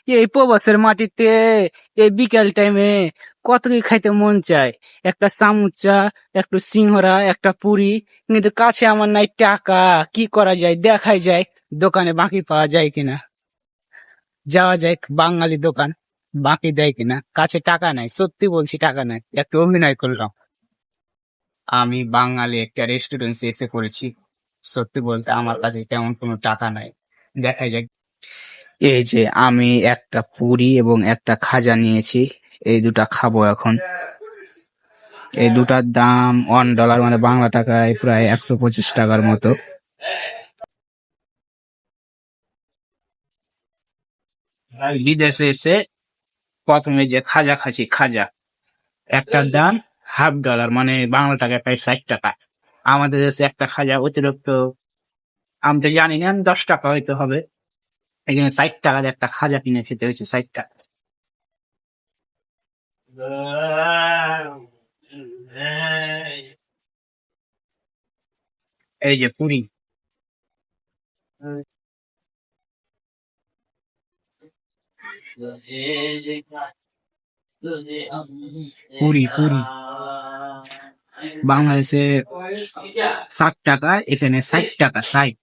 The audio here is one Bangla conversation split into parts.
এই প্রবাসের মাটিতে এই বিকেল টাইমে কত কি খাইতে মন চায়। একটা চামচা, একটু সিংহরা, একটা পুরি, কিন্তু কাছে আমার নাই টাকা। কি করা যায়, দেখাই যায় দোকানে বাকি পাওয়া যায় কিনা। যাওয়া যায় বাঙালি দোকান, বাকি দেয় কিনা। কাছে টাকা নাই, সত্যি বলছি টাকা নাই, একটু অভিনয় করলাম। আমি বাঙালি একটা রেস্টুরেন্টে এসে করেছি, সত্যি বলতে আমার কাছে তেমন কোনো টাকা নাই। দেখাই যায়। এই যে আমি একটা পুরি এবং একটা খাজা নিয়েছি, এই দুটা খাবো এখন। এই দুটার দাম $1, মানে বাংলা টাকায় প্রায় 125 টাকার মতো। বিদেশে এসে প্রথমে যে খাজা খাচ্ছি, খাজা একটার দাম $1/2, মানে বাংলা টাকায় প্রায় 60 টাকা। আমাদের দেশে একটা খাজা অতিরিক্ত, আমি তো জানি না, 10 টাকা হয়তো হবে। এখানে 60 টাকার একটা খাজা কিনে খেতে হয়েছে, 60 টাকা। এই যে পুরি, পুরি পুরি বাংলাদেশে 60 টাকা, এখানে 60 টাকা, 60।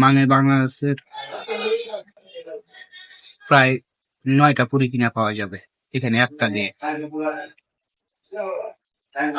মানে বাংলাদেশের প্রায় 9টা পুরি কিনা পাওয়া যাবে এখানে একটা দিয়ে।